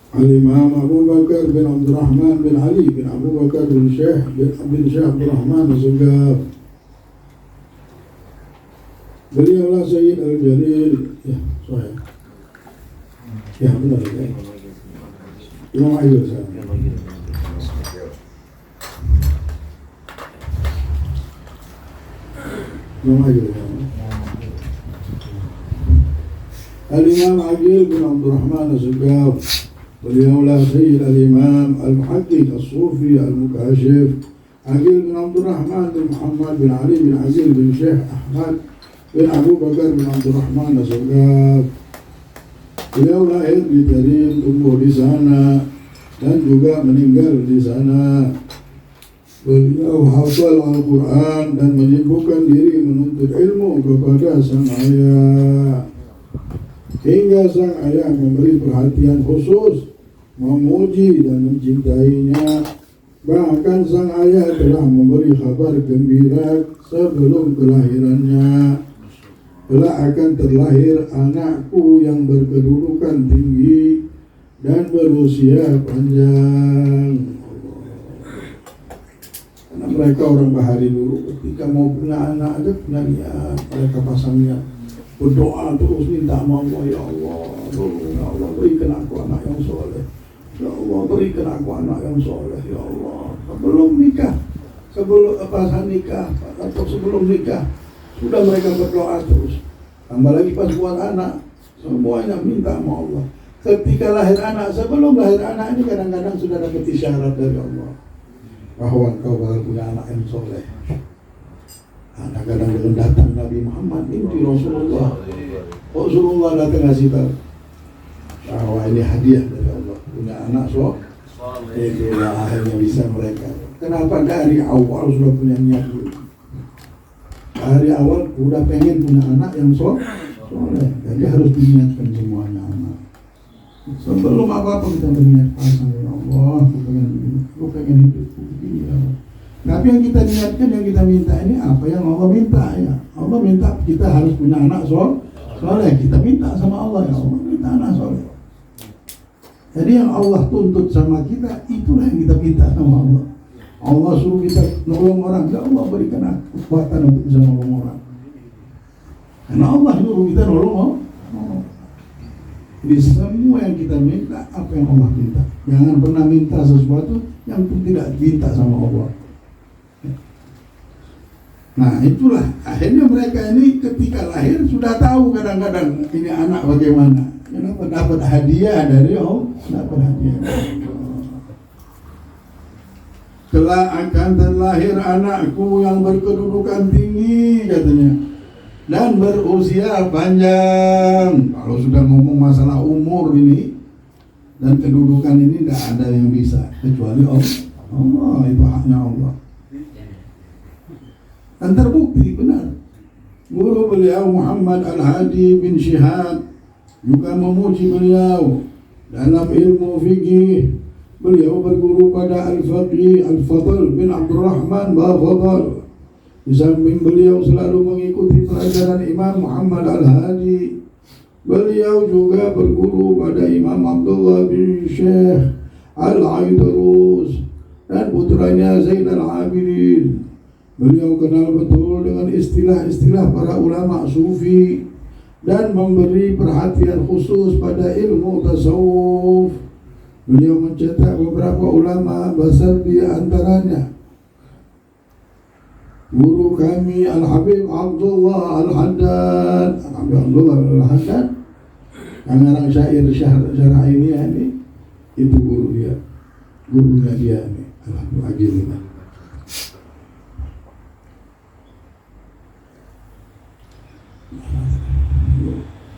Al-Imam Abu Bakar bin Abdurrahman bin Ali bin Abu Bakar bin Syekh Abdurrahman As-Sagaf. Beliaulah Sayyid Al-Jalil. Ya, sahih. Ya, benar ya. Imam Ayyub saya. Imam Ayyub. Al-Imam Aqil bin Abdurrahman As-Sagaf. Beliaulah Sayyid Al-Imam Al-Muhaddith As-Sufi Al-Mukashif Aqil bin Abdurrahman bin Muhammad bin Ali bin Aqil bin Syekh Ahmad bin Abu Bakar bin Abdurrahman As-Sagaf. Beliau lahir di Tarim, tumbuh di sana dan juga meninggal di sana. Beliau hafal Al-Quran dan menyibukkan diri menuntut ilmu kepada sang ayah, hingga sang ayah memberi perhatian khusus, memuji dan mencintainya. Bahkan sang ayah telah memberi kabar gembira sebelum kelahirannya, telah akan terlahir anakku yang berkedudukan tinggi dan berusia panjang. Karena mereka orang Bahari dulu, ketika mau punya anak aja punya niat, mereka pasang niat, berdoa terus minta sama Allah, ya Allah, ya Allah berikan aku anak yang soleh, ya Allah berikan aku anak yang soleh, ya Allah. Sebelum nikah, sebelum pas nikah atau sebelum nikah sudah mereka berdoa terus. Tambah lagi pas buat anak, semuanya minta sama Allah. Ketika lahir anak, sebelum lahir anak ini kadang-kadang sudah dapat isyarat dari Allah bahwa engkau bakal punya anak yang soleh. Anak kadang-kadang datang Nabi Muhammad, inti Rasulullah. Rasulullah datang ngasih tahu bahwa ini hadiah dari Allah, punya anak soleh. Itulah akhirnya bisa mereka. Kenapa dari awal sudah punya niat dulu? Dari awal udah pengen punya anak yang soleh. Jadi harus diniatkan semuanya anak. Sebelum apa-apa kita berniat pasang, ya Allah, aku pengen hidup begini ya. Tapi yang kita niatkan, yang kita minta ini apa yang Allah minta ya. Allah minta kita harus punya anak soleh. Kita minta sama Allah, ya Allah minta anak soleh. Jadi yang Allah tuntut sama kita, itulah yang kita minta sama Allah. Allah suruh kita nolong orang, ya Allah berikan aku kekuatan untuk bisa nolong orang. Karena Allah suruh kita nolong orang. Di semua yang kita minta, apa yang Allah minta. Jangan pernah minta sesuatu yang tidak minta sama Allah. Nah itulah, akhirnya mereka ini ketika lahir sudah tahu kadang-kadang ini anak bagaimana. Kenapa dapat hadiah dari Allah? Dapat hadiah dari Allah. Kelak akan terlahir anakku yang berkedudukan tinggi, katanya, dan berusia panjang. Kalau sudah ngomong masalah umur ini dan kedudukan ini, tidak ada yang bisa kecuali Allah. Allah itu haknya Allah. Dan terbukti benar. Guru beliau Muhammad Al-Hadi bin Syihad juga memuji beliau dalam ilmu fikih. Beliau berguru pada Al-Faqih Al-Fadl bin Abdurrahman Bafadl. Di samping beliau selalu mengikuti pelajaran Imam Muhammad Al-Hadi, beliau juga berguru pada Imam Abdullah bin Syekh Al-Aidrus dan putranya Zain Al-Abidin. Beliau kenal betul dengan istilah-istilah para ulama sufi dan memberi perhatian khusus pada ilmu tasawuf. Beliau mencetak beberapa ulama besar, di antaranya guru kami Al-Habib Abdullah Al-Haddad. Habib Abdullah Al-Haddad pengarang syair syarah ini itu guru dia, gurunya dia ini Al-Habib Aqil.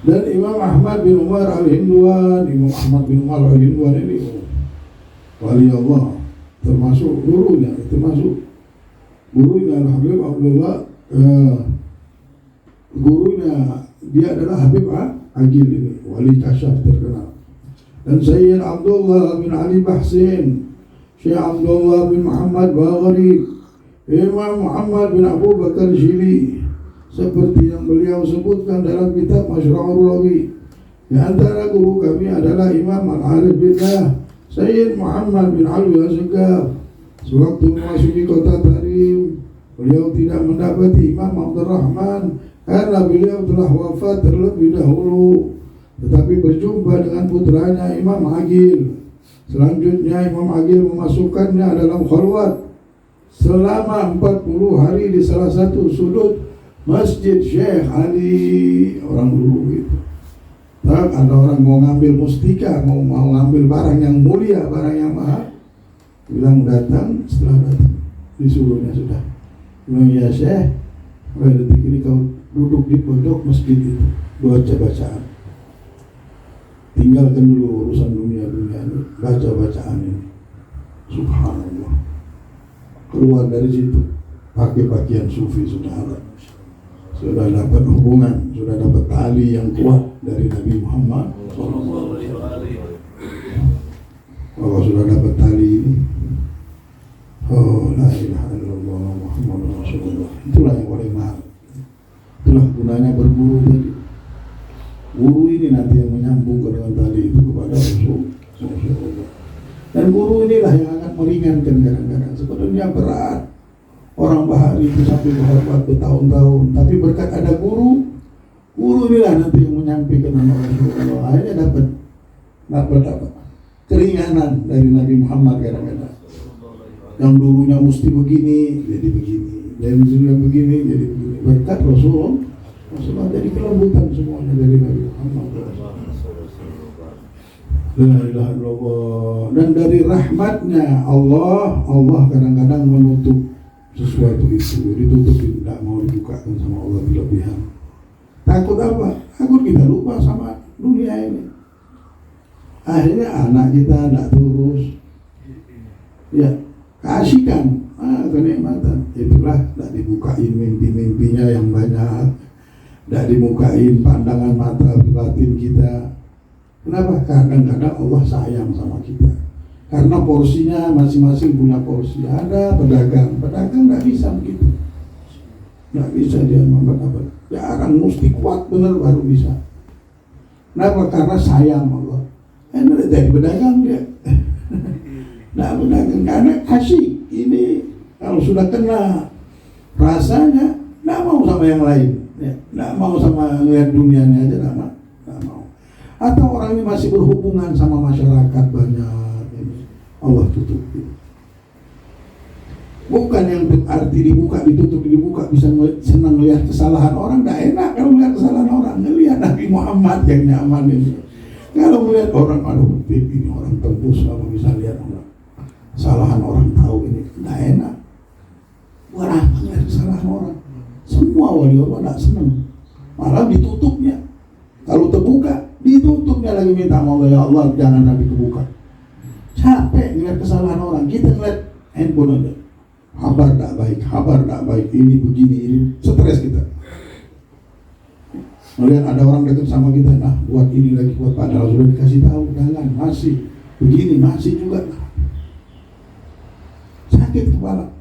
Dan Imam Ahmad bin Umar Al-Hindwan, Imam Ahmad bin Umar Al-Hindwan ini wali Allah, termasuk gurunya, gurunya Habib Abdullah, gurunya dia adalah Habib Aqil ini, wali kasyaf terkenal. Dan Sayyid Abdullah bin Ali Bahsin, Syekh Abdullah bin Muhammad Baghari, Imam Muhammad bin Abu Bakar Jili, seperti yang beliau sebutkan dalam kitab Masyra'ur Rawi. Di antara guru kami adalah Imam Al-Arif Billah Sayyid Muhammad bin Alwi Al-Segaf. Sewaktu memasuki kota Tarim, beliau tidak mendapati Imam Abdul Rahman karena beliau telah wafat terlebih dahulu, tetapi berjumpa dengan putranya Imam Agil. Selanjutnya Imam Agil memasukkannya dalam khalwat selama 40 hari di salah satu sudut Masjid Syekh Ali. Orang dulu gitu. Tak ada orang mau ngambil mustika, mau ngambil barang yang mulia, barang yang mahal, bilang datang, setelah datang disuruhnya sudah. Bilang ya Syekh, pada detik ini kau duduk di pojok masjid itu, baca bacaan. Tinggalkan dulu urusan dunia ini, baca bacaan ini. Subhanallah. Keluar dari situ, pakai pakaian sufi sudah dapat hubungan, sudah dapat tali yang kuat dari Nabi Muhammad SAW. Kalau sudah dapat tali ini, oh la ilaha illallah Muhammadur Rasulullah, itulah yang paling mahal. Itulah gunanya berguru tadi. Guru ini nanti yang menyambungkan dengan tali itu kepada Rasulullah. Dan guru inilah yang akan meringankan kadang-kadang. Sebenarnya berat orang bahari itu sampai berhormat bertahun-tahun, tapi berkat ada guru inilah nanti yang menyampaikan nama Rasulullah. Akhirnya dapat keringanan dari Nabi Muhammad kadang-kadang. Yang dulunya mesti begini jadi begini, dan dulunya begini jadi begini. Berkat Rasulullah jadi kelembutan semuanya dari Nabi Muhammad. La ilaha illallah. Dan dari rahmatnya Allah kadang-kadang menutup sesuatu itu, ditutupin, tidak mau dibukakan sama Allah berlebihan. Takut apa? Takut kita lupa sama dunia ini. Akhirnya anak kita tidak terus, ya kasihkan kenikmatan. Itulah tidak dibukain mimpi-mimpinya yang banyak, tidak dibukain pandangan mata batin kita. Kenapa? Kadang-kadang Allah sayang sama kita. Karena porsinya masing-masing punya porsi. Ada pedagang nggak bisa begitu, nggak bisa dia membuat. Jarang, mesti kuat benar baru bisa. Kenapa? Karena sayang Allah. Jadi pedagang dia, nggak pedagang karena kasih. Ini kalau sudah kena rasanya, nggak mau sama yang lain, nggak mau sama ngeliat dunianya aja, nggak mau. Atau orang ini masih berhubungan sama masyarakat banyak, Allah tutup. Bukan yang berarti ditutup, bisa senang melihat kesalahan orang. Tidak enak kalau melihat kesalahan orang. Melihat Nabi Muhammad yang nyaman ini. Kalau melihat orang, aduh ini orang tembus, kalau bisa lihat orang kesalahan orang, tahu ini tidak enak. Buat apa melihat kesalahan orang? Semua wali Allah tidak senang, malah ditutupnya. Kalau terbuka, ditutupnya lagi, minta Allah, ya Allah jangan Nabi kebuka. Capek ngeliat kesalahan orang. Kita ngeliat handphone aja, kabar tak baik, ini begini, ini stres kita. Melihat ada orang dekat sama kita, nah buat ini lagi, buat padahal sudah dikasih tahu, jangan, masih begini, masih juga sakit kepala.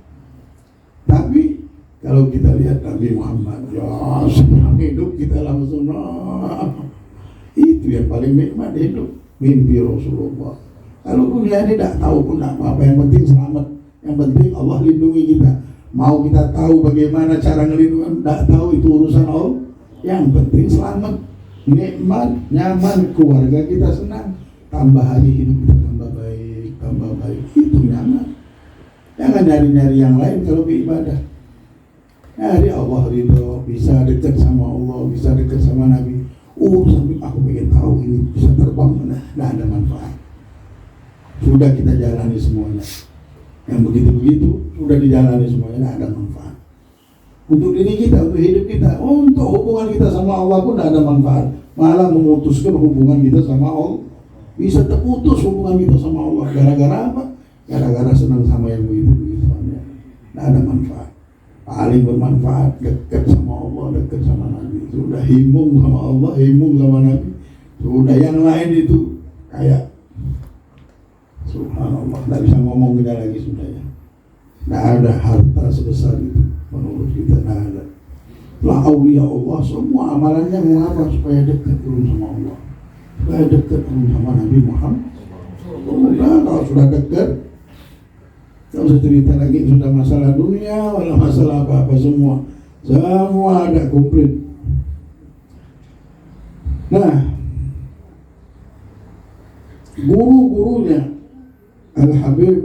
Tapi kalau kita lihat Nabi Muhammad, ya senang hidup kita langsung, itu yang paling nikmat hidup, mimpi Rasulullah. Kalau dunia ini tidak tahu pun apa-apa, yang penting selamat, yang penting Allah lindungi kita. Mau kita tahu bagaimana cara ngelindungi, tidak tahu, itu urusan Allah. Yang penting selamat, nikmat, nyaman, keluarga kita senang, tambah hari hidup kita tambah baik, itu nyaman. Jangan nyari-nyari yang lain kalau beribadah. Nyari Allah ridho, bisa dekat sama Allah, bisa dekat sama Nabi. Sampai aku pengen tahu ini bisa terbang mana, tidak ada manfaat. Sudah kita jalani semuanya. Yang begitu-begitu sudah dijalani semuanya, tidak ada manfaat. Untuk diri kita, untuk hidup kita, untuk hubungan kita sama Allah pun tidak ada manfaat. Malah memutuskan hubungan kita sama Allah. Bisa terputus hubungan kita sama Allah. Gara-gara apa? Gara-gara senang sama yang begitu-begitu. Tidak ada manfaat. Paling bermanfaat dekat sama Allah, dekat sama Nabi. Sudah himung sama Allah, himung sama Nabi. Sudah yang lain itu kayak subhanallah, tidak bisa ngomong kita lagi sudah ya. Tidak ada harta sebesar itu menurut kita, tidak ada. Lah aulia Allah semua amalannya mengapa? Supaya dekat dulu sama Allah. dekat sama Nabi Muhammad. Udah, kalau sudah dekat, nggak usah cerita lagi sudah masalah dunia, wala masalah apa-apa semua ada komplit. Nah, guru-gurunya Al-Habib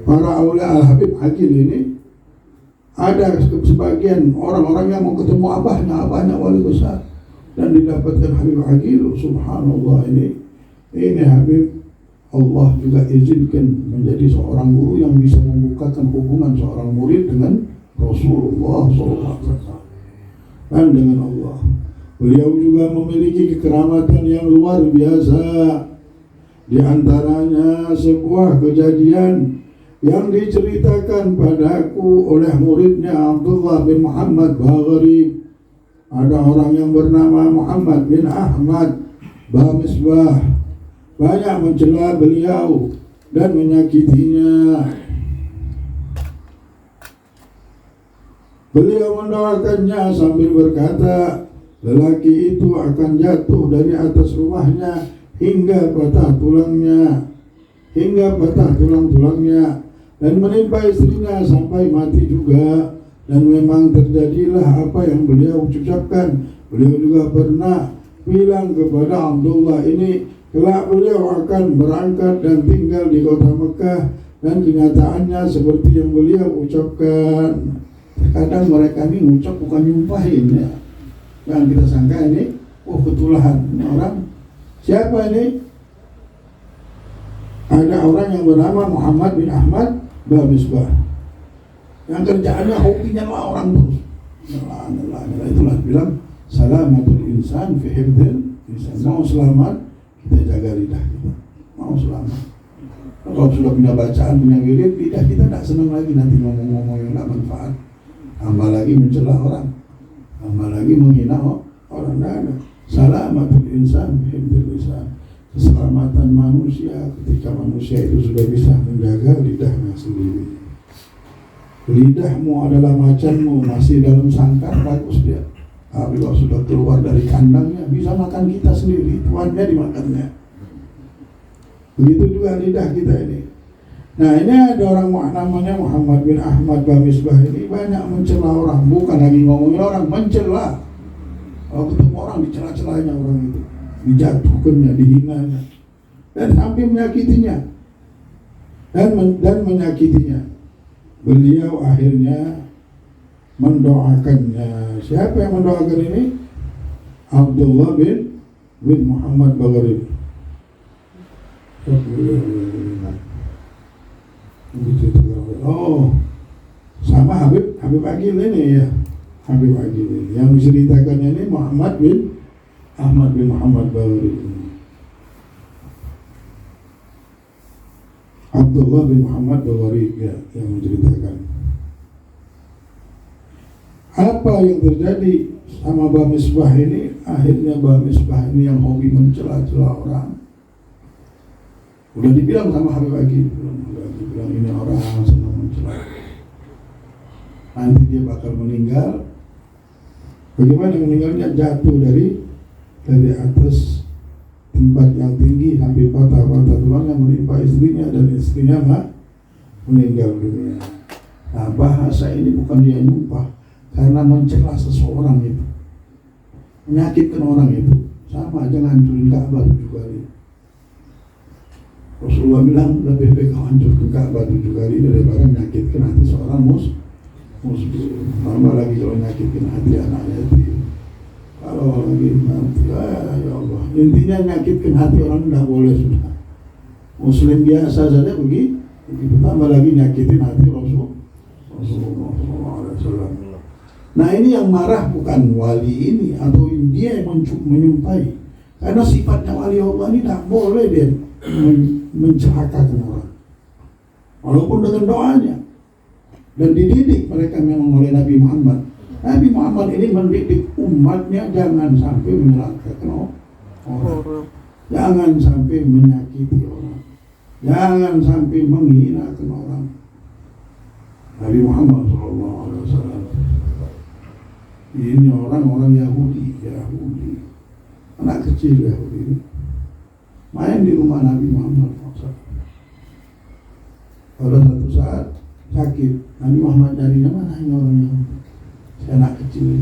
para aulia Al-Habib Aqil ini, ada sebagian orang-orang yang mau ketemu abahnya wali besar dan didapatkan Habib Aqil. Subhanallah, ini Habib Allah juga izinkan menjadi seorang guru yang bisa membukakan hubungan seorang murid dengan Rasulullah SAW dan dengan Allah. Beliau juga memiliki kekeramatan yang luar biasa. Di antaranya sebuah kejadian yang diceritakan padaku oleh muridnya Abdullah bin Muhammad Bagharib. Ada orang yang bernama Muhammad bin Ahmad Bamisbah banyak mencela beliau dan menyakitinya. Beliau mendoakannya sambil berkata, lelaki itu akan jatuh dari atas rumahnya hingga patah tulang-tulangnya dan menimpa istrinya sampai mati juga. Dan memang terjadilah apa yang beliau ucapkan. Beliau juga pernah bilang kepada Abdullah ini, kelak beliau akan berangkat dan tinggal di kota Mekah, dan kenyataannya seperti yang beliau ucapkan. Terkadang mereka ini ngucap bukan nyumpahin ya. Yang kita sangka ini, kebetulan ini orang siapa ini? Ada orang yang bernama Muhammad bin Ahmad Bamisbah yang kerjaannya hobinya lah orang terus. Itulah bilang salamatul insan fi hifdzil insan. Mau selamat, kita jaga lidah kita. Mau selamat. Kalau sudah punya bacaan, punya wirid, lidah kita tidak senang lagi nanti ngomong-ngomong yang tidak manfaat. Tambah lagi mencela orang, tambah lagi menghina orang. Tidak ada. Salamatul insan fi hifdzil lisan. Keselamatan manusia ketika manusia itu sudah bisa menjaga lidahnya sendiri. Lidahmu adalah macanmu, masih dalam sangkar bagus dia. Tapi kalau sudah keluar dari kandangnya, bisa makan kita sendiri, tuannya dimakannya. Begitu juga lidah kita ini. Nah, ini ada orang namanya Muhammad bin Ahmad Bamisbah ini banyak mencela orang, bukan lagi ngomongin orang, mencela. Kalau ketemu orang dicela-celanya orang itu, dijatuhkannya, dihinanya, dan sampai menyakitinya dan menyakitinya. Beliau akhirnya mendoakannya. Siapa yang mendoakan ini? Abdullah bin Muhammad Bagharib. Oh, sama Habib Aqil ini ya. Habib Aqil ini. Yang diceritakannya ini Muhammad bin Ahmad bin Muhammad Bagharib. Abdullah bin Muhammad Bagharib ya, yang menceritakan apa yang terjadi sama Bamisbah ini. Akhirnya Bamisbah ini yang hobi mencela-cela orang, udah dibilang sama Habib Aqil, bilang ini orang senang mencela, nanti dia bakal meninggal. Bagaimana meninggalnya? Jatuh dari atas tempat yang tinggi sampai patah tulangnya, menimpa istrinya, dan istrinya meninggal dunia. Nah, bahasa ini bukan dia nyumpah, karena mencela seseorang itu, menyakitkan orang itu, sama aja ngancurin Ka'bah 7 kali. Rasulullah bilang lebih baik kau hancurkan Ka'bah 7 kali daripada menyakitkan hati seorang muslim. Tambah lagi kalau menyakitkan hati anaknya itu. Kalau lagi nanti, ya Allah, intinya menyakitkan hati orang tidak boleh sudah. Muslim biasa saja begitu, tambah lagi nyakitin hati Rasulullah SAW. Nah, ini yang marah bukan wali ini atau dia yang menyumpai, karena sifatnya wali Allah ini tidak boleh dia mencelakakan orang, walaupun dengan doanya. Dan dididik mereka memang oleh Nabi Muhammad. Nabi Muhammad ini mendidik umatnya jangan sampai menyelakakan orang, jangan sampai menyakiti orang, jangan sampai menghinakan orang. Nabi Muhammad SAW ini orang-orang Yahudi anak kecil Yahudi ini main di rumah Nabi Muhammad SAW. Pada satu saat sakit, Nabi Muhammad carinya, mana ini orang Yahudi, si anak kecil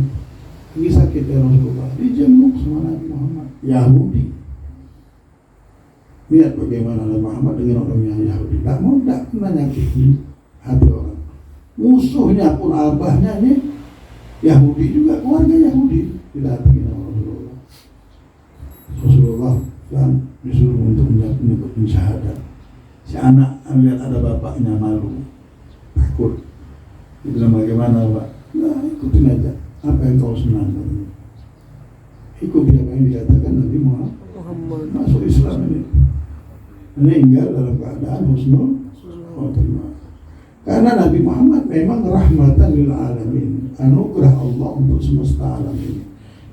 ini sakit ya Rasulullah, dijenguk sama Nabi Muhammad. Yahudi, lihat bagaimana Nabi Muhammad dengan orang yang Yahudi, tidak pernah nyakitin hati orang. Musuhnya pun abahnya ini Yahudi juga, keluarga Yahudi didatangi sama Rasulullah dan disuruh untuk menyebutkan syahadat. Si anak melihat ada bapaknya malu, takut. Dia bilang, bagaimana Pak? Nah, ikutin aja apa yang kau senang. Ikuti apa yang dikatakan Nabi Muhammad. Masuk Islam ini meninggal dalam keadaan husnul khotimah. Karena Nabi Muhammad memang rahmatan lil alamin, anugerah Allah untuk semesta alam ini.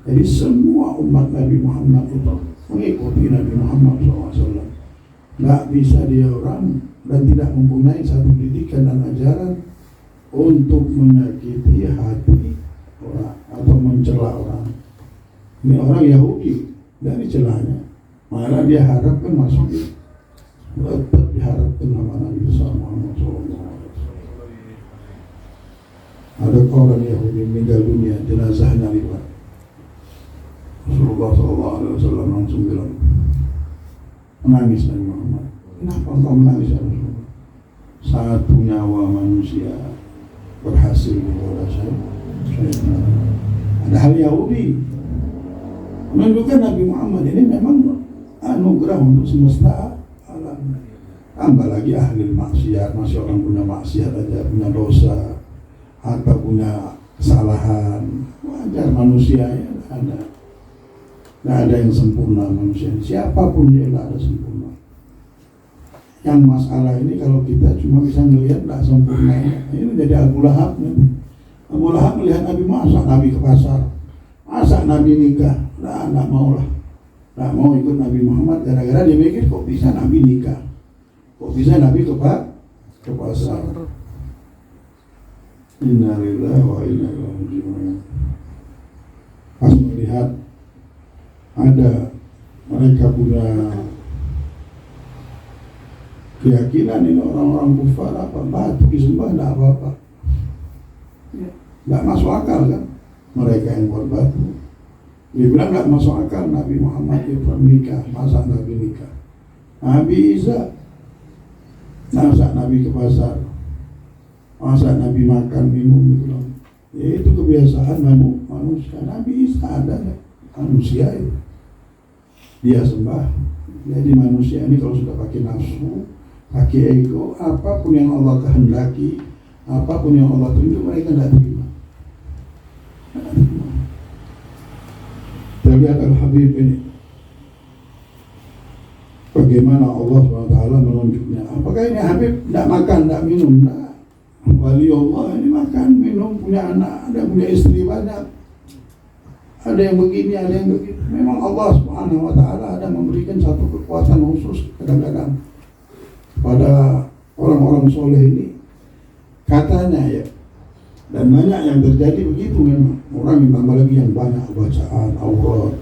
Jadi semua umat Nabi Muhammad itu mengikuti Nabi Muhammad SAW. Nggak bisa dia orang dan tidak mempunyai satu didikan dan ajaran untuk menyakiti hati orang atau mencela orang. Ini orang Yahudi dari celanya, malah dia harapkan masuk, tetap diharapkan nama Nabi Muhammad SAW. Ada orang Yahudi meninggal dunia, jenazahnya lipat. Rasulullah SAW langsung bilang, menangis Nabi Muhammad. Kenapa engkau menangis ya Rasulullah? Satu nyawa manusia berhasil kepada saya. Ada hal Yahudi menunjukkan Nabi Muhammad ini memang anugerah untuk semesta alam. Tambah lagi ahli maksiat, masih orang punya maksiat aja, punya dosa atau punya kesalahan, wajar manusia ya ada. Tidak ada yang sempurna manusia. Siapapun dia tidak ada sempurna. Yang masalah ini kalau kita cuma bisa melihat tidak sempurna. Ini jadi Abu Lahab nanti. Abu Lahab melihat Nabi, masak Nabi ke pasar, masak Nabi nikah. Tidak mau lah. Tidak mau ikut Nabi Muhammad. Gara-gara dia mikir kok bisa Nabi nikah, kok bisa Nabi ke pasar. Innalillahi wa inna ilaihi raji'un. Pas melihat ada mereka punya keyakinan ini orang-orang kufar apa batu disembah tidak apa-apa, tidak masuk akal kan mereka yang buat batu. Dia bilang tidak masuk akal Nabi Muhammad itu nikah, masa Nabi nikah. Nabi Isa, masa Nabi ke pasar, masa Nabi makan minum gitu. Ya, itu kebiasaan manusia. Nabi Isa ada manusia itu dia sembah. Jadi manusia ini kalau sudah pakai nafsu, pakai ego, apapun yang Allah kehendaki, apapun yang Allah tunjuk, mereka tidak terima. Kita lihat Al-Habib ini, bagaimana Allah SWT menunjuknya. Apakah ini Habib tidak makan, tidak minum? Tidak. Wali Allah ini makan, minum, punya anak, ada punya istri banyak. Ada yang begini, ada yang begitu. Memang Allah Subhanahu wa Ta'ala ada memberikan satu kekuatan khusus kadang-kadang pada orang-orang soleh ini. Katanya ya, dan banyak yang terjadi begitu memang. Orang yang tambah lagi yang banyak bacaan Aurat.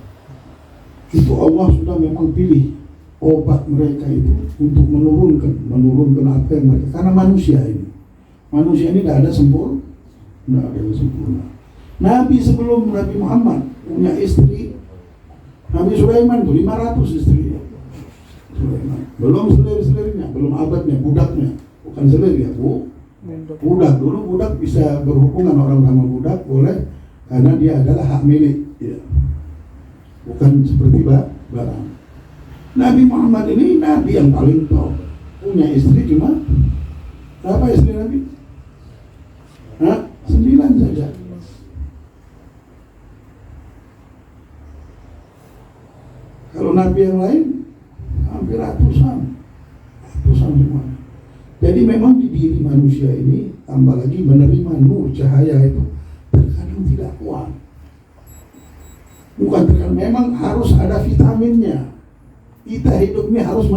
Itu Allah sudah memang pilih obat mereka itu untuk menurunkan apa yang mereka. Karena manusia ini tidak ada sempurna, tidak ada yang sempurna. Nabi sebelum Nabi Muhammad punya istri, Nabi Sulaiman itu 500 istrinya. Sulaiman. Belum selir-selirnya, belum abadnya, budaknya. Bukan selir ya, budak. Dulu budak bisa berhubungan orang sama budak, boleh, karena dia adalah hak milik ya. Bukan seperti barang. Nabi Muhammad ini Nabi yang paling top. Punya istri cuma berapa istri Nabi? 9 saja. Kalau Nabi yang lain hampir ratusan semua. Jadi memang di diri manusia ini, tambah lagi menerima nur cahaya itu terkadang tidak kuat. Bukan terkadang, memang harus ada vitaminnya. Kita hidup ini harus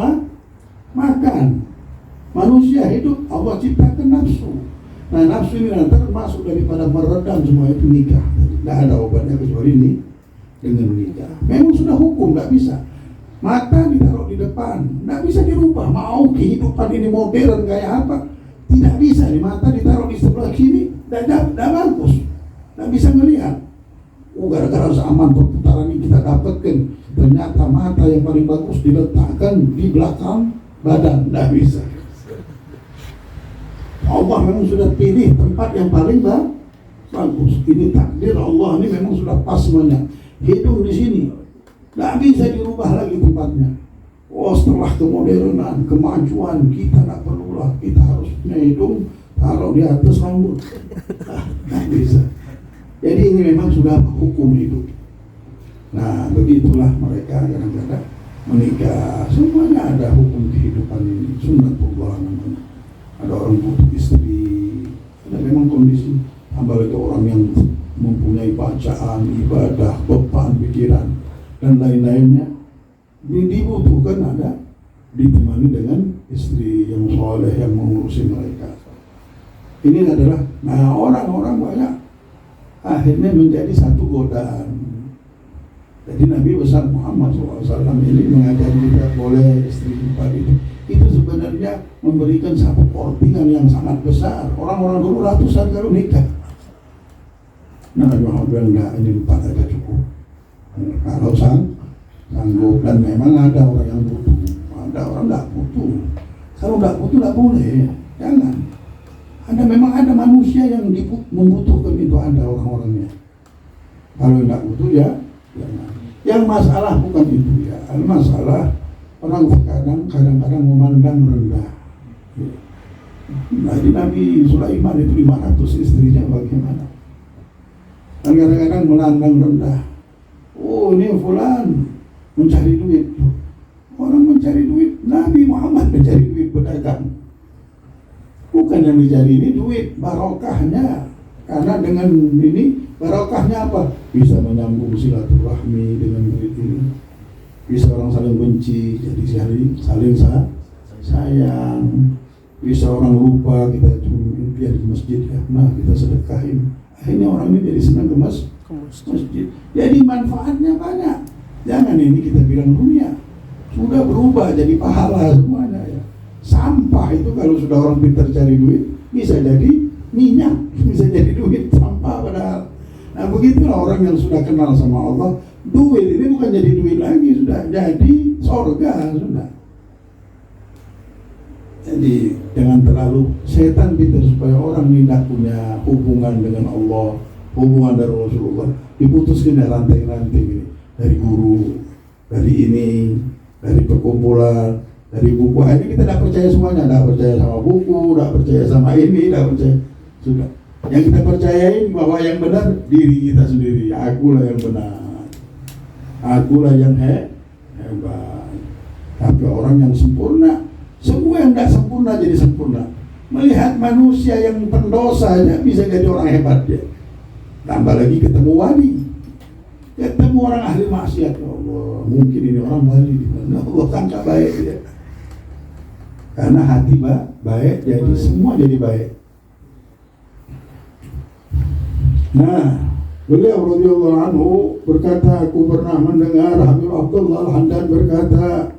makan. Manusia hidup Allah ciptakan nafsu. Nah nafsu ini nanti termasuk daripada meredam semua itu nikah. Tidak ada obatnya kecuali ini dengan nikah. Memang sudah hukum, nggak bisa. Mata ditaruh di depan, nggak bisa dirubah. Mau kehidupan ini modern kayak apa, tidak bisa. Di mata ditaruh di sebelah kiri, tidak bagus, nggak bisa melihat. Gara-gara zaman perputaran ini kita dapatkan, ternyata mata yang paling bagus diletakkan di belakang badan, nggak bisa. Allah memang sudah pilih tempat yang paling bagus. Ini takdir Allah, ini memang sudah pas semuanya. Hidung di sini, nggak bisa dirubah lagi tempatnya. Oh, setelah kemodernan, kemajuan, kita nggak perlulah, kita harus punya hidung taruh di atas rambut. Nggak bisa. Jadi ini memang sudah hukum hidup. Nah, begitulah mereka kadang-kadang menikah. Semuanya ada hukum kehidupan ini, sunnatullah namanya. Ada orang butuh istri, ada memang kondisi. Tambah lagi orang yang mempunyai bacaan, ibadah, beban pikiran dan lain-lainnya, dibutuhkan ada ditemani dengan istri yang soleh yang mengurusi mereka. Ini adalah, nah orang-orang banyak akhirnya menjadi satu godaan. Jadi Nabi besar Muhammad SAW ini mengajari kita boleh istri 4 itu. Itu sebenarnya memberikan satu kortingan yang sangat besar. Orang-orang dulu ratusan kalau nikah. Nah, Nabi Muhammad bilang, enggak, ini 4 aja cukup. Kalau sanggup, dan memang ada orang yang butuh, ada orang enggak butuh. Kalau enggak butuh, enggak boleh, jangan. Memang ada manusia yang membutuhkan itu, ada orang-orangnya. Kalau enggak butuh ya, jangan. Yang masalah bukan itu ya, masalah orang kadang-kadang memandang rendah. Nah, di Nabi Sulaiman itu 500 istrinya bagaimana? Dan kadang-kadang memandang rendah. Oh, ini fulan mencari duit. Orang mencari duit, Nabi Muhammad mencari duit berdagang. Bukan yang dicari ini duit, barokahnya. Karena dengan ini barokahnya apa? Bisa menyambung silaturahmi dengan duit ini. Bisa orang saling benci, jadi saling sayang. Bisa orang lupa, kita cuma impian di masjid ya, nah kita sedekahin. Akhirnya orang ini jadi senang ke masjid. Jadi manfaatnya banyak. Jangan ini kita bilang dunia sudah berubah jadi pahala semuanya ya. Sampah itu kalau sudah orang pintar cari duit bisa jadi minyak, bisa jadi duit, sampah padahal. Nah, begitulah orang yang sudah kenal sama Allah, duit ini bukan jadi duit lagi, sudah jadi sorga sudah. Jadi jangan terlalu setan pintar supaya orang tidak punya hubungan dengan Allah, hubungan dari Rasulullah, diputuskan dari ranting-ranting ini, dari guru, dari ini, dari perkumpulan, dari buku. Ini kita tidak percaya semuanya, tidak percaya sama buku, tidak percaya sama ini, tidak percaya. Sudah. Yang kita percayain bahwa yang benar diri kita sendiri. Akulah yang benar, akulah yang hebat. Tapi orang yang sempurna, semua yang tidak sempurna jadi sempurna. Melihat manusia yang pendosa aja bisa jadi orang hebat dia. Tambah lagi ketemu wali, ketemu orang ahli maksiat. Ya Allah, mungkin ini orang wali. Allah sangka baik dia. Karena hati baik, jadi semua jadi baik. Nah, beliau radhiyallahu anhu berkata, aku pernah mendengar Habib Abdullah Al-Hamdan berkata,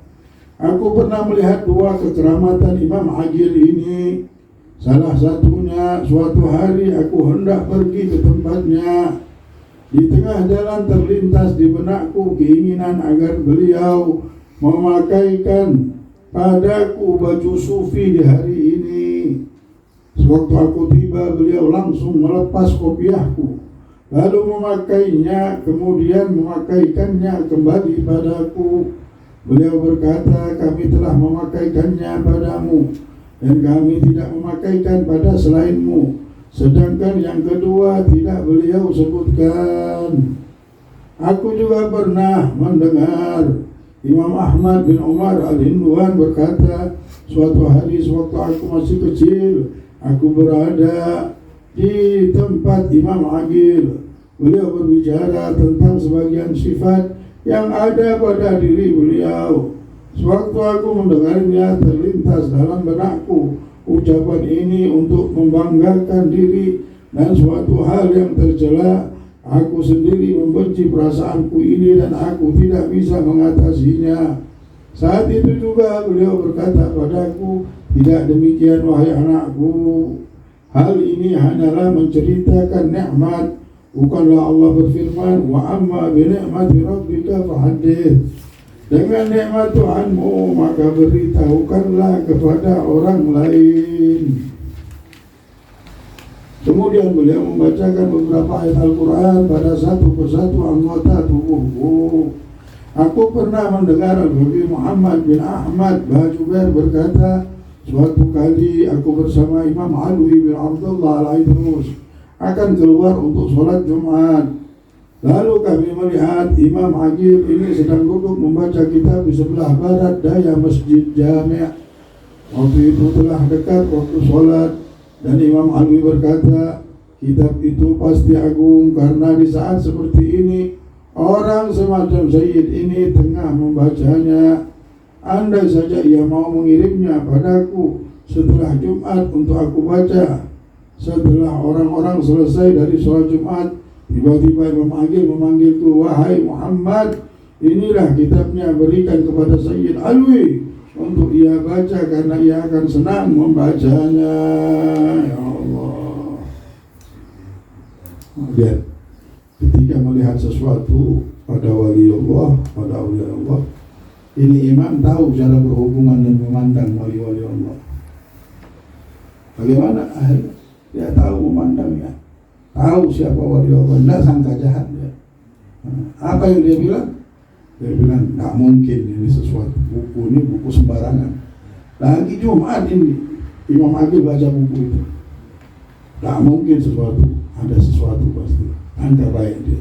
aku pernah melihat 2 kekeramatan Imam Agil ini. Salah satunya, suatu hari aku hendak pergi ke tempatnya. Di tengah jalan terlintas di benakku keinginan agar beliau memakaikan padaku baju sufi di hari ini. Sewaktu aku tiba, beliau langsung melepas kopiahku, lalu memakainya, kemudian memakaikannya kembali padaku. Beliau berkata, kami telah memakaikannya padamu, dan kami tidak memakaikan pada selainmu. Sedangkan yang kedua tidak beliau sebutkan. Aku juga pernah mendengar Imam Ahmad bin Umar Al-Hinduan berkata, suatu hari sewaktu aku masih kecil, aku berada di tempat Imam Agil. Beliau berbicara tentang sebagian sifat yang ada pada diri beliau. Sewaktu aku mendengarnya, terlintas dalam benakku ucapan ini untuk membanggakan diri dan suatu hal yang tercela. Aku sendiri membenci perasaanku ini dan aku tidak bisa mengatasinya. Saat itu juga beliau berkata padaku, tidak demikian wahai anakku. Hal ini hanyalah menceritakan nikmat. Bukanlah Allah berfirman, wa amma bi ni'mati rabbika fahaddits. Dengan nikmat Tuhanmu maka beritahukanlah kepada orang lain. Kemudian beliau membacakan beberapa ayat Al-Quran pada satu persatu anggota tubuhku. Aku pernah mendengar Nabi Muhammad bin Ahmad Bajuber berkata, suatu kali aku bersama Imam Alwi bin Abdullah Al-Aidrus akan keluar untuk sholat Jumat. Lalu kami melihat Imam Agib ini sedang duduk membaca kitab di sebelah barat daya Masjid Jami'. Waktu itu telah dekat waktu sholat. Dan Imam Alwi berkata, kitab itu pasti agung karena di saat seperti ini orang semacam Sayyid ini tengah membacanya. Andai saja ia mau mengirimnya padaku setelah Jumat untuk aku baca. Setelah orang-orang selesai dari sholat Jumat, tiba-tiba Imam Agil memanggilku, wahai Muhammad, inilah kitabnya, berikan kepada Sayyid Alwi untuk ia baca karena ia akan senang membacanya. Ya Allah. Lihat, ketika melihat sesuatu pada wali Allah, pada awliya Allah, ini imam tahu cara berhubungan dan memandang wali-wali Allah. Bagaimana? Dia tahu memandangnya, tahu siapa wali Allah, tidak sangka jahat dia. Apa yang dia bilang? Dia bilang, tak mungkin ini sesuatu. Buku ini buku sembarangan. Lagi Jumat ini Imam Agil baca buku itu. Tak mungkin sesuatu. Ada sesuatu pasti. Angka baik dia.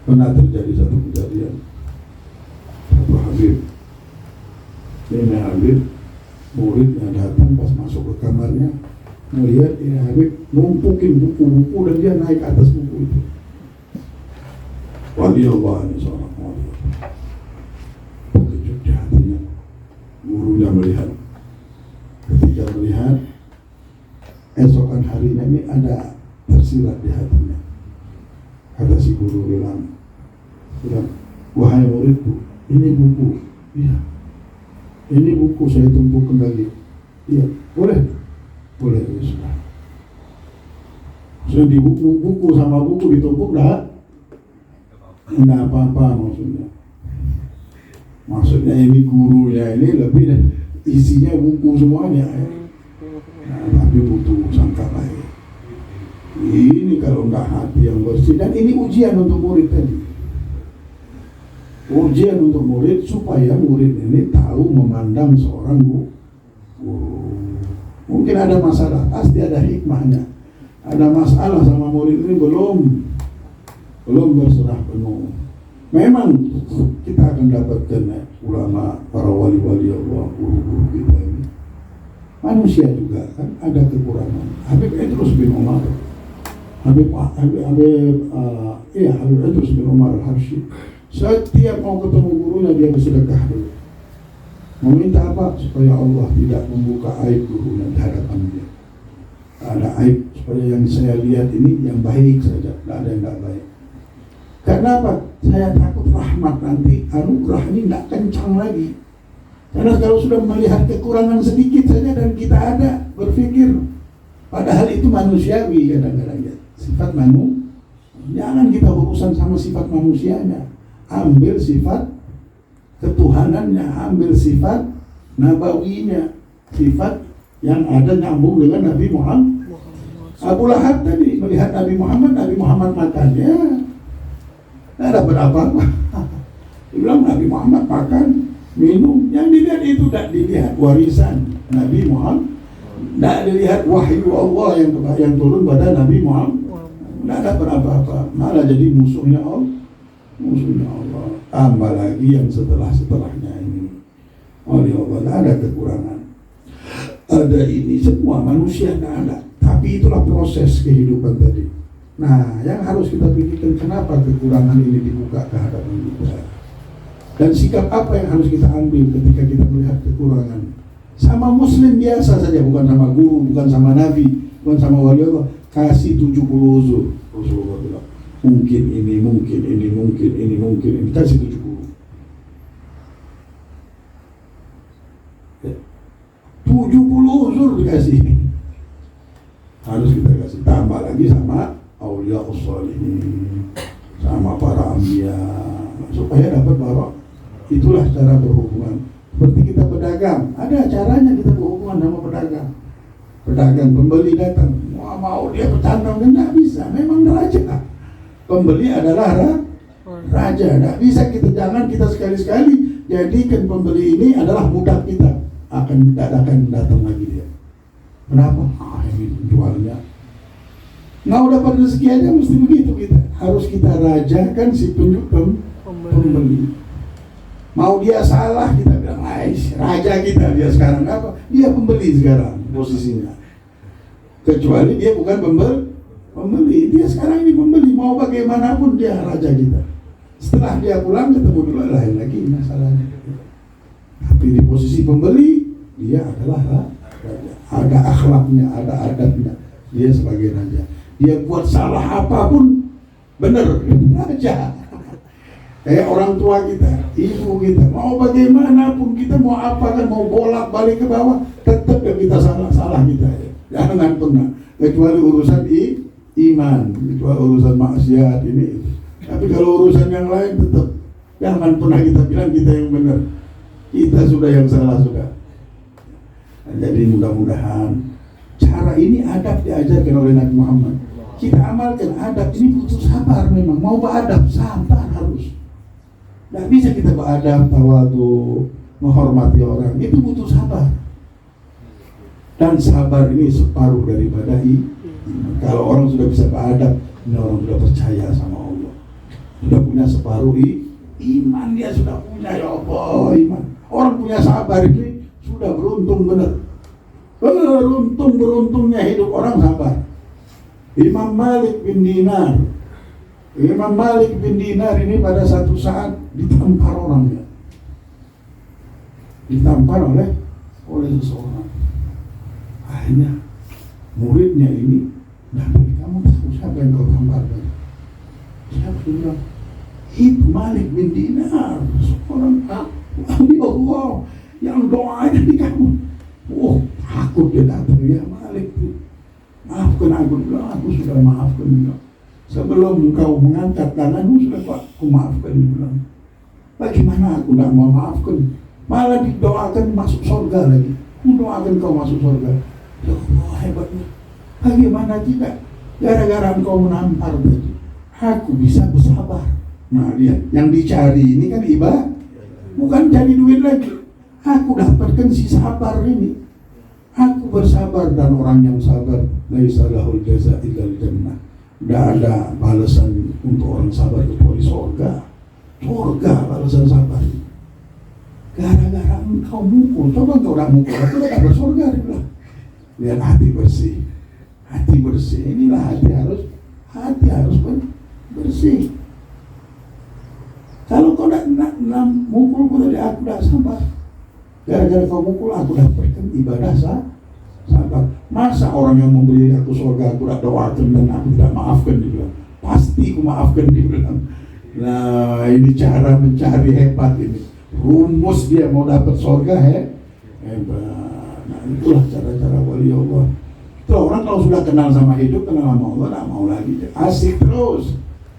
Pernah terjadi satu kejadian. Satu Habib. Ini Habib, muridnya datang pas masuk ke kamarnya, melihat ini Habib numpukin buku-buku dan dia naik atas buku itu. Wali Allah ini seorang wali. Terkejut di hatinya. Gurunya melihat. Ketika melihat, esokan harinya ini ada tersirat di hatinya. Kata si guru bilang, wahai muridku, ini buku. Iya. Ini buku saya tumpukkan lagi. Iya, boleh? Boleh, ya sudah. Sudah di buku sama buku ditumpuk dah. Tidak apa-apa maksudnya. Maksudnya ini gurunya ini lebih deh, isinya buku semuanya. Nah, tapi butuh sangka baik. Ini kalau enggak hati yang bersih, dan ini ujian untuk murid tadi. Ujian untuk murid supaya murid ini tahu memandang seorang guru. Mungkin ada masalah, pasti ada hikmahnya. Ada masalah sama murid ini belum berserah penuh. Memang kita akan dapatkan ulama, para wali-wali Allah, guru-guru kita ini. Manusia juga kan ada kekurangan. Habib Idrus bin Umar, Habib Idrus bin Umar Al-Habsyi, setiap mau ketemu gurunya dia bersedekah dulu. Meminta apa? Supaya Allah tidak membuka aib gurunya di hadapan dia. Ada aib, supaya yang saya lihat ini yang baik saja, tidak ada yang tidak baik. Karena apa? Saya takut rahmat nanti anugerah ini tidak kencang lagi. Karena kalau sudah melihat kekurangan sedikit saja dan kita ada berpikir, padahal itu manusiawi kadang-kadang ya. Sifat jangan kita berurusan sama sifat manusianya. Ambil sifat ketuhanannya, ambil sifat nabawinya, sifat yang ada nyambung dengan Nabi Muhammad. Abu Lahab tadi melihat Nabi Muhammad makannya, tidak dapat apa-apa. Dia bilang Nabi Muhammad makan, minum. Yang dilihat itu tidak dilihat warisan Nabi Muhammad, tidak dilihat wahyu Allah yang turun pada Nabi Muhammad. Tidak dapat apa-apa, malah jadi musuhnya Allah. Tambah lagi yang setelahnya ini. Oleh Allah ada kekurangan. Ada ini semua manusia tidak ada. Tapi itulah proses kehidupan tadi. Nah, yang harus kita pikirkan kenapa kekurangan ini dibuka ke hadapan kita. Dan sikap apa yang harus kita ambil ketika kita melihat kekurangan. Sama muslim biasa saja, bukan sama guru, bukan sama nabi, bukan sama wali Allah. Kasih 70 uzur. Rasulullah bilang, Mungkin ini, kasih 70. 70 unsur dikasih. Harus kita kasih, tambah lagi sama aulia usholihin, sama para anbiya, supaya dapat barokah. Itulah cara berhubungan. Seperti kita pedagang, ada caranya kita berhubungan sama pedagang. Pedagang, pembeli datang, mau dia bercandang, tidak bisa, memang raja. Pembeli adalah raja, tidak bisa kita, jangan kita sekali-sekali jadikan pembeli ini adalah budak kita. Tidak akan datang lagi dia. Kenapa? Ini jualnya nggak dapat rezeki aja, mesti begitu kita. Harus kita rajakan si pembeli. Mau dia salah, kita bilang, raja kita dia sekarang apa? Dia pembeli sekarang posisinya. Kecuali dia bukan pembeli, dia sekarang ini pembeli. Mau bagaimanapun dia raja kita. Setelah dia pulang ketemu dulu lain lagi masalahnya. Tapi di posisi pembeli, dia adalah raja. Ada akhlaknya, ada adabnya. Dia sebagai raja. Dia buat salah apapun, benar, raja. Kayak orang tua kita, ibu kita, mau bagaimanapun kita, mau apa kan, mau bolak balik ke bawah, tetap kita salah kita ya. Jangan pernah, kecuali urusan iman, kecuali urusan maksiat ini. Tapi kalau urusan yang lain tetap jangan pernah kita bilang kita yang benar, kita sudah yang salah sudah. Nah, jadi mudah-mudahan cara ini adab diajarkan oleh Nabi Muhammad. Kita amalkan adab ini, butuh sabar memang. Mau beradab, sabar harus. Tidak bisa kita beradab, tawadu, menghormati orang. Itu butuh sabar. Dan sabar ini separuh daripada iman. Kalau orang sudah bisa beradab, ini orang sudah percaya sama Allah. Sudah punya separuh iman, dia sudah punya, ya Allah, iman. Orang punya sabar ini sudah beruntung benar. Beruntungnya hidup orang sabar. Imam Malik bin Dinar ini pada satu saat ditampar orangnya. Ditampar oleh seseorang. Akhirnya muridnya ini, Nabi, kamu tahu siapa yang kau tampar? Siapa? Dia bilang, itu Malik bin Dinar, seorang ahli Allah yang doanya di kamu. Takut dia datang, ya Malik, maafkan aku. Aku sudah maafkan. Sebelum engkau mengangkat tanganmu sudah aku maafkan. Bagaimana aku tidak mau maafkan? Malah didoakan masuk surga lagi. Aku doakan kau masuk surga. Ya Allah, hebatnya. Bagaimana tidak? Gara-gara engkau menampar tadi, aku bisa bersabar. Nah lihat, yang dicari ini kan ibadah, bukan cari duit lagi. Aku dapatkan si sabar ini. Aku bersabar, dan orang yang sabar laisa lahul jaza illal jannah. Tidak ada balasan untuk orang sabar kecuali surga. Surga balasan sabar. Gara-gara engkau mukul, coba engkau tidak mukul, aku tidak dapat surga. Lihat hati bersih. Hati bersih, inilah hati harus bersih. Kalau kau tidak mukul, kau tadi aku tidak sabar. Gara-gara kau mukul, aku dapatkan ibadah sabar. Masa orang yang memberi aku surga, aku tidak doakan dan aku tidak maafkan, dibilang. Pasti aku maafkan, dibilang. Nah, ini cara mencari hebat ini. Rumus dia mau dapat surga, hebat. Nah, itulah cara-cara wali Allah. Itu orang kalau sudah kenal sama hidup, kenal sama Allah, tidak mau lagi. Asik terus,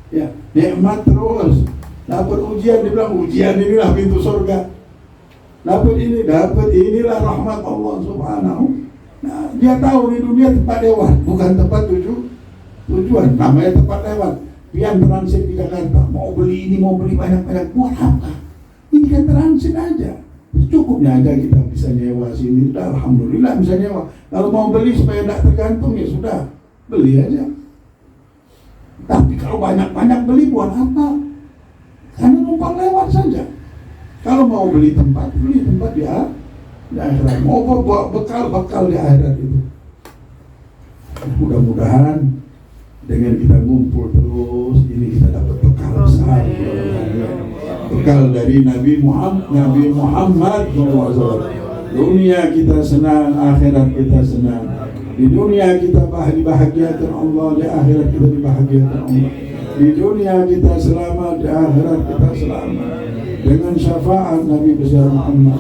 ya, nikmat terus. Dapat ujian, dibilang ujian inilah pintu surga. Dapat inilah rahmat Allah Subhanahu. Nah, dia tahu di dunia tempat lewat, bukan tempat tujuan. Namanya tempat lewat. Pian transit di Jakarta, mau beli ini, mau beli banyak-banyak, buat apa? Ini kan transit aja. Cukupnya aja kita bisa nyewa sini, sudah alhamdulillah bisa nyewa. Kalau mau beli supaya tidak tergantung, ya sudah, beli aja. Tapi kalau banyak-banyak beli buat apa? Karena numpang lewat saja. Kalau mau beli tempat di akhirat. Mau bawa bekal di akhirat itu. Mudah-mudahan dengan kita ngumpul terus, ini kita dapat bekal besar. Bekal dari Nabi Muhammad SAW. Dunia kita senang, akhirat kita senang. Di dunia kita dibahagiakan Allah, di akhirat kita dibahagiakan Allah. Di dunia kita selamat, di akhirat kita selamat dengan syafaat Nabi besar Muhammad.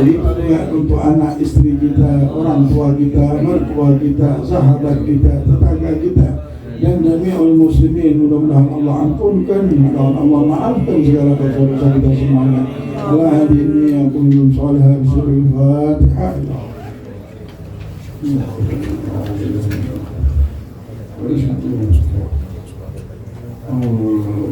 Begitu juga untuk anak istri kita, orang tua kita, mertua kita, sahabat kita, tetangga kita, dan jami'ul muslimin. Mudah-mudahan Allah ampunkan, mudah-mudahan Allah maafkan segala dosa-dosa kita semuanya. Allah hadini ya kullum salihah bismillahil Fatihah. Allah